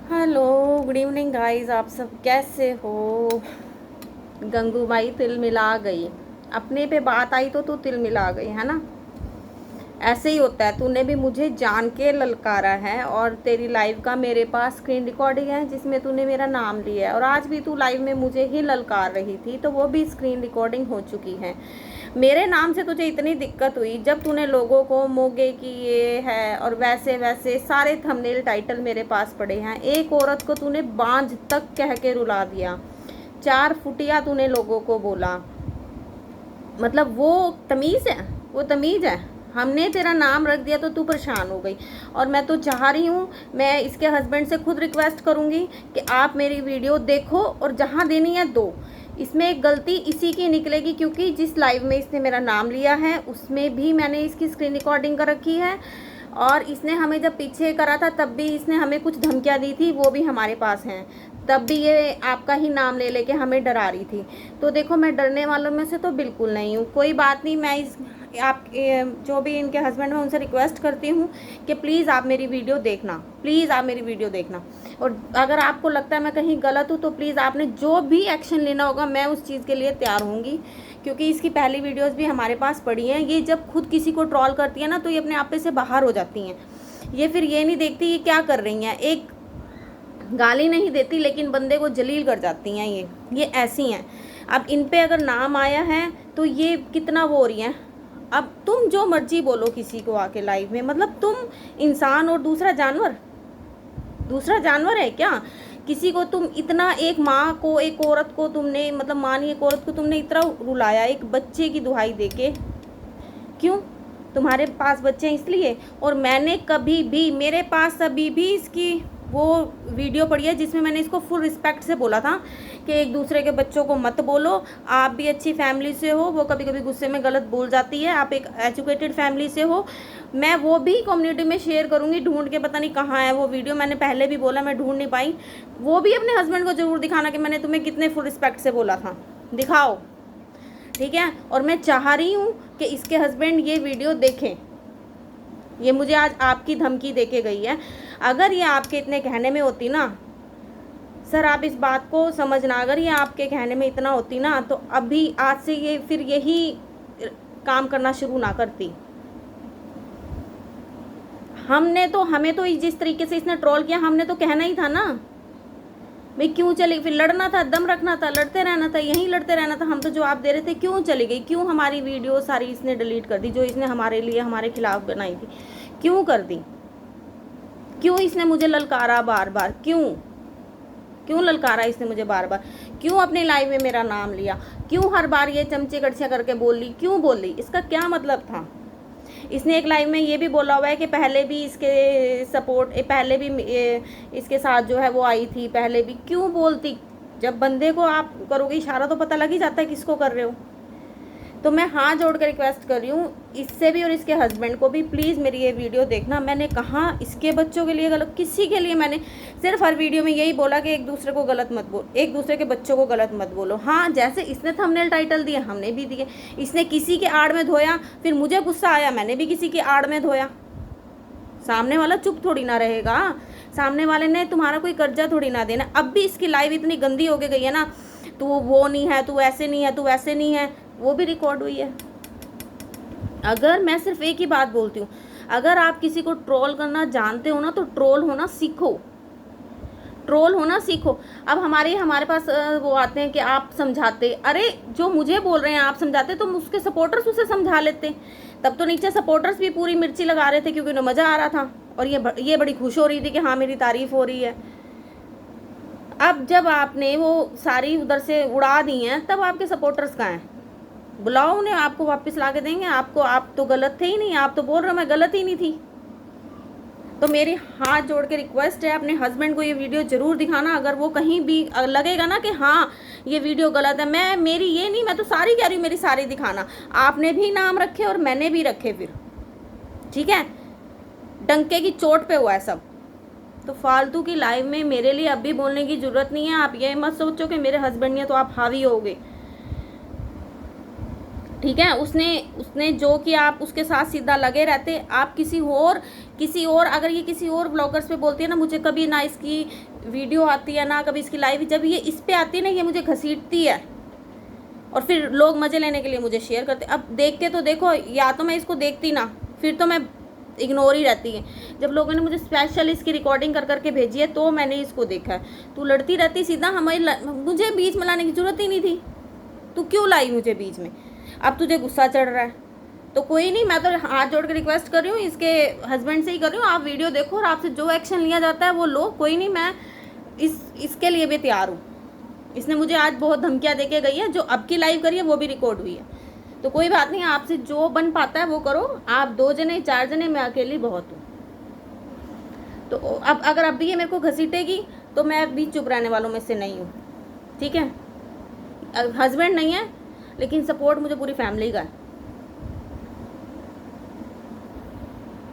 Hello, good evening guys. आप सब कैसे हो? गंगूबाई तिल मिला गई। अपने पे बात आई तो तू तिल मिला गई है ना। ऐसे ही होता है। तूने भी मुझे जान के ललकारा है और तेरी लाइव का मेरे पास स्क्रीन रिकॉर्डिंग है जिसमें तूने मेरा नाम लिया है, और आज भी तू लाइव में मुझे ही ललकार रही थी तो वो भी स्क्रीन रिकॉर्डिंग हो चुकी है। मेरे नाम से तुझे इतनी दिक्कत हुई जब तूने लोगों को मोगे की ये है और वैसे वैसे सारे थंबनेल टाइटल मेरे पास पड़े हैं। एक औरत को तूने बांझ तक कह के रुला दिया, 4 फुटिया तूने लोगों को बोला। मतलब वो तमीज़ है? वो तमीज़ है? हमने तेरा नाम रख दिया तो तू परेशान हो गई। और मैं तो चाह रही हूँ, मैं इसके हस्बैंड से खुद रिक्वेस्ट करूँगी कि आप मेरी वीडियो देखो और जहाँ देनी है दो। इसमें एक गलती इसी की निकलेगी क्योंकि जिस लाइव में इसने मेरा नाम लिया है उसमें भी मैंने इसकी स्क्रीन रिकॉर्डिंग कर रखी है, और इसने हमें जब पीछे करा था तब भी इसने हमें कुछ धमकियाँ दी थी, वो भी हमारे पास हैं। तब भी ये आपका ही नाम ले लेके हमें डरा रही थी। तो देखो, मैं डरने वालों में से तो बिल्कुल नहीं हूँ। कोई बात नहीं, मैं इस आप जो भी इनके हस्बैंड हैं उनसे रिक्वेस्ट करती हूँ कि प्लीज़ आप मेरी वीडियो देखना, प्लीज़ आप मेरी वीडियो देखना। और अगर आपको लगता है मैं कहीं गलत हूँ तो प्लीज़ आपने जो भी एक्शन लेना होगा मैं उस चीज़ के लिए तैयार होंगी, क्योंकि इसकी पहली वीडियोस भी हमारे पास पड़ी हैं। ये जब खुद किसी को ट्रोल करती है ना तो ये अपने आप से बाहर हो जाती हैं। ये फिर ये नहीं देखती ये क्या कर रही हैं, एक गाली नहीं देती लेकिन बंदे को जलील कर जाती हैं। ये ऐसी हैं। अब इन पे अगर नाम आया है तो ये कितना वो हो रही हैं। अब तुम जो मर्जी बोलो किसी को आके लाइव में, मतलब तुम इंसान और दूसरा जानवर, दूसरा जानवर है क्या? किसी को तुम इतना, एक माँ को, एक औरत को तुमने, मतलब माँ नहीं एक औरत को तुमने इतना रुलाया एक बच्चे की दुहाई देके। क्यों? तुम्हारे पास बच्चे हैं इसलिए। और मैंने कभी भी, मेरे पास अभी भी इसकी वो वीडियो पड़ी है जिसमें मैंने इसको फुल रिस्पेक्ट से बोला था कि एक दूसरे के बच्चों को मत बोलो, आप भी अच्छी फैमिली से हो, वो कभी कभी गुस्से में गलत बोल जाती है, आप एक एजुकेटेड फैमिली से हो। मैं वो भी कम्युनिटी में शेयर करूँगी, ढूंढ के, पता नहीं कहाँ है वो वीडियो, मैंने पहले भी बोला मैं ढूंढ नहीं पाई। वो भी अपने हस्बैंड को ज़रूर दिखाना कि मैंने तुम्हें कितने फुल रिस्पेक्ट से बोला था, दिखाओ, ठीक है। और मैं चाह रही हूँ कि इसके हस्बैंड ये वीडियो देखें। ये मुझे आज आपकी धमकी देके गई है। अगर ये आपके इतने कहने में होती ना, सर आप इस बात को समझना, अगर ये आपके कहने में इतना होती ना तो अभी आज से ये फिर यही काम करना शुरू ना करती। हमें तो जिस तरीके से इसने ट्रोल किया, हमने तो कहना ही था ना भाई, क्यों चली? फिर लड़ना था, दम रखना था, लड़ते रहना था, यहीं लड़ते रहना था। हम तो जवाब दे रहे थे, क्यों चली गई? क्यों हमारी वीडियो सारी इसने डिलीट कर दी जो इसने हमारे लिए, हमारे खिलाफ बनाई थी? क्यों कर दी? क्यों इसने मुझे ललकारा बार बार? क्यों ललकारा इसने मुझे बार बार? क्यों अपने लाइव में मेरा नाम लिया? क्यों हर बार ये चमचे कड़छियाँ करके बोल ली? क्यों बोल ली? इसका क्या मतलब था? इसने एक लाइव में ये भी बोला हुआ है कि पहले भी इसके सपोर्ट, पहले भी इसके साथ जो है वो आई थी, पहले भी। क्यों बोलती? जब बंदे को आप करोगे इशारा तो पता लग ही जाता है किसको कर रहे हो। तो मैं हाथ जोड़ कर रिक्वेस्ट कर रही हूँ इससे भी और इसके हस्बैंड को भी, प्लीज़ मेरी ये वीडियो देखना। मैंने कहा इसके बच्चों के लिए गलत, किसी के लिए मैंने सिर्फ हर वीडियो में यही बोला कि एक दूसरे को गलत मत बोलो, एक दूसरे के बच्चों को गलत मत बोलो। हाँ, जैसे इसने थंबनेल टाइटल दिए हमने भी दिए। इसने किसी के आड़ में धोया, फिर मुझे गुस्सा आया, मैंने भी किसी के आड़ में धोया। सामने वाला चुप थोड़ी ना रहेगा, सामने वाले ने तुम्हारा कोई कर्जा थोड़ी ना देना। अब भी इसकी लाइव इतनी गंदी होके गई है ना, तू वो नहीं है, तू ऐसे नहीं है, तू वैसे नहीं है, वो भी रिकॉर्ड हुई है। अगर मैं सिर्फ एक ही बात बोलती हूँ, अगर आप किसी को ट्रोल करना जानते हो ना तो ट्रोल होना सीखो, ट्रोल होना सीखो। अब हमारे पास वो आते हैं कि आप समझाते, अरे जो मुझे बोल रहे हैं आप समझाते तो उसके सपोर्टर्स उसे समझा लेते। तब तो नीचे सपोर्टर्स भी पूरी मिर्ची लगा रहे थे क्योंकि उन्हें मज़ा आ रहा था और ये बड़ी खुश हो रही थी कि हाँ मेरी तारीफ हो रही है। अब जब आपने वो सारी उधर से उड़ा दी हैं तब आपके सपोर्टर्स कहाँ हैं? बुलाओ उन्हें, आपको वापस ला के देंगे। आपको, आप तो गलत थे ही नहीं, आप तो बोल रहे हो मैं गलत ही नहीं थी। तो मेरी हाथ जोड़ के रिक्वेस्ट है, अपने हस्बैंड को ये वीडियो ज़रूर दिखाना। अगर वो कहीं भी लगेगा ना कि हाँ ये वीडियो गलत है, मेरी ये नहीं, मैं तो सारी कह रही हूँ, मेरी सारी दिखाना। आपने भी नाम रखे और मैंने भी रखे फिर, ठीक है? डंके की चोट पे हुआ है सब। तो फालतू की लाइव में मेरे लिए अब भी बोलने की ज़रूरत नहीं है। आप ये मत सोचो कि मेरे हस्बैंड ने तो आप हावी होगे। ठीक है। उसने उसने जो कि आप उसके साथ सीधा लगे रहते। आप किसी और अगर ये किसी और ब्लॉगर्स पे बोलती है ना, मुझे कभी ना इसकी वीडियो आती है ना कभी इसकी लाइव, जब ये इस पे आती है ना ये मुझे घसीटती है और फिर लोग मज़े लेने के लिए मुझे शेयर करते। अब देख के तो देखो, या तो मैं इसको देखती ना, फिर तो मैं इग्नोर ही रहती है। जब लोगों ने मुझे स्पेशल इसकी रिकॉर्डिंग कर करके भेजी है तो मैंने इसको देखा है। तू लड़ती रहती सीधा, मुझे बीच में लाने की ज़रूरत ही नहीं थी। तू क्यों लाई मुझे बीच में? अब तुझे गुस्सा चढ़ रहा है तो कोई नहीं, मैं तो हाथ जोड़ के रिक्वेस्ट कर रही हूँ, इसके हस्बैंड से ही कर रही हूँ, आप वीडियो देखो और आपसे जो एक्शन लिया जाता है वो लो। कोई नहीं, मैं इसके लिए भी तैयार हूँ। इसने मुझे आज बहुत धमकियाँ दे के गई है, जो अब की लाइव करी है वो भी रिकॉर्ड हुई है। तो कोई बात नहीं, आपसे जो बन पाता है वो करो। आप 2 जने 4 जने, मैं अकेली बहुत हूँ। तो अब अगर अब भी ये मेरे को घसीटेगी तो मैं भी चुप रहने वालों में से नहीं हूँ, ठीक है। हस्बैंड नहीं है लेकिन सपोर्ट मुझे पूरी फैमिली का है।